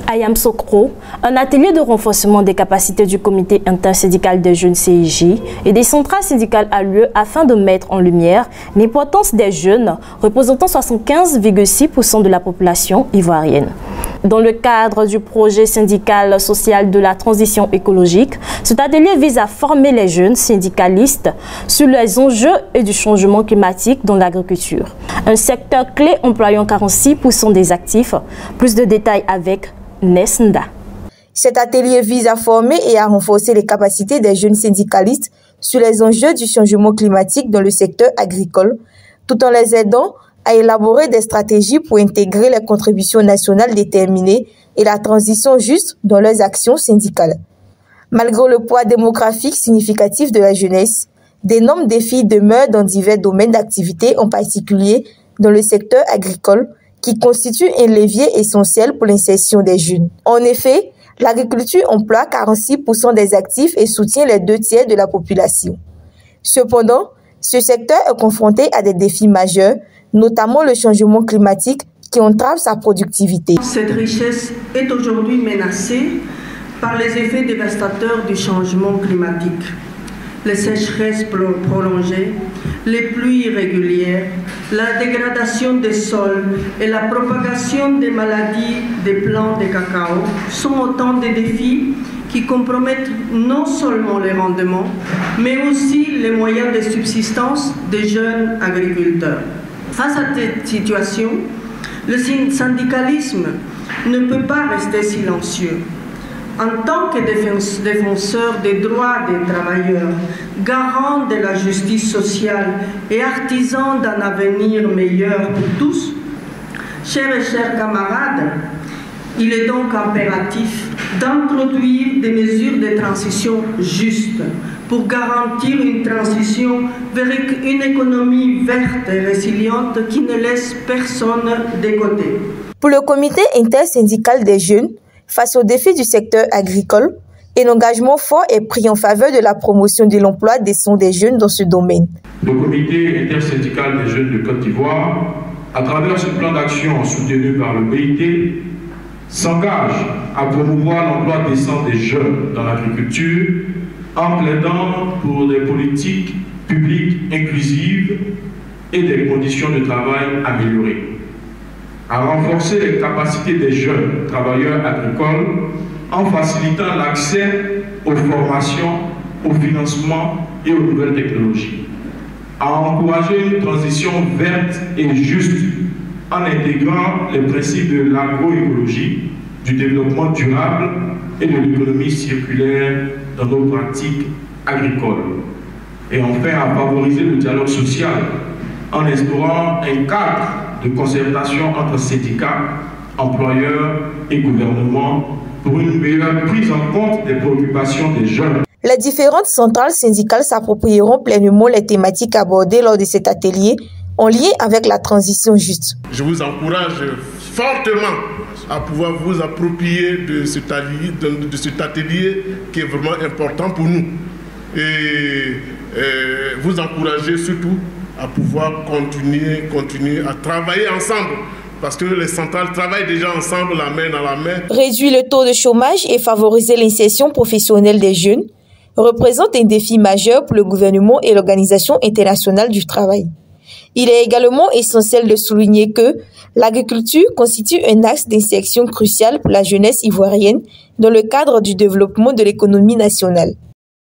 À Yamoussoukro, un atelier de renforcement des capacités du comité intersyndical des jeunes CIJ et des centrales syndicales a lieu afin de mettre en lumière l'importance des jeunes représentant 75,6% de la population ivoirienne. Dans le cadre du projet syndical social de la transition écologique, cet atelier vise à former les jeunes syndicalistes sur les enjeux et du changement climatique dans l'agriculture, un secteur clé employant 46% des actifs. Plus de détails avec Nesnda. Cet atelier vise à former et à renforcer les capacités des jeunes syndicalistes sur les enjeux du changement climatique dans le secteur agricole, tout en les aidant à élaborer des stratégies pour intégrer les contributions nationales déterminées et la transition juste dans leurs actions syndicales. Malgré le poids démographique significatif de la jeunesse, d'énormes défis demeurent dans divers domaines d'activité, en particulier dans le secteur agricole, qui constitue un levier essentiel pour l'insertion des jeunes. En effet, l'agriculture emploie 46% des actifs et soutient les 2/3 de la population. Cependant, ce secteur est confronté à des défis majeurs, notamment le changement climatique qui entrave sa productivité. Cette richesse est aujourd'hui menacée par les effets dévastateurs du changement climatique. Les sécheresses prolongées, les pluies irrégulières, la dégradation des sols et la propagation des maladies des plants de cacao sont autant de défis qui compromettent non seulement les rendements, mais aussi les moyens de subsistance des jeunes agriculteurs. Face à cette situation, le syndicalisme ne peut pas rester silencieux. En tant que défenseur des droits des travailleurs, garant de la justice sociale et artisan d'un avenir meilleur pour tous, chers et chers camarades, il est donc impératif d'introduire des mesures de transition justes pour garantir une transition vers une économie verte et résiliente qui ne laisse personne de côté. Pour le comité intersyndical des jeunes, face aux défis du secteur agricole, un engagement fort est pris en faveur de la promotion de l'emploi décent des jeunes dans ce domaine. Le comité intersyndical des jeunes de Côte d'Ivoire, à travers ce plan d'action soutenu par le BIT, s'engage à promouvoir l'emploi décent des jeunes dans l'agriculture en plaidant pour des politiques publiques inclusives et des conditions de travail améliorées, à renforcer les capacités des jeunes travailleurs agricoles en facilitant l'accès aux formations, au financement et aux nouvelles technologies, à encourager une transition verte et juste en intégrant les principes de l'agroécologie, du développement durable et de l'économie circulaire dans nos pratiques agricoles. Et enfin, à favoriser le dialogue social en instaurant un cadre de concertation entre syndicats, employeurs et gouvernement pour une meilleure prise en compte des préoccupations des jeunes. Les différentes centrales syndicales s'approprieront pleinement les thématiques abordées lors de cet atelier en lien avec la transition juste. Je vous encourage fortement à pouvoir vous approprier de cet atelier qui est vraiment important pour nous. Et vous encourager surtout à pouvoir continuer à travailler ensemble. Parce que les centrales travaillent déjà ensemble, la main dans la main. Réduire le taux de chômage et favoriser l'insertion professionnelle des jeunes représente un défi majeur pour le gouvernement et l'Organisation internationale du travail. Il est également essentiel de souligner que l'agriculture constitue un axe d'insertion crucial pour la jeunesse ivoirienne dans le cadre du développement de l'économie nationale.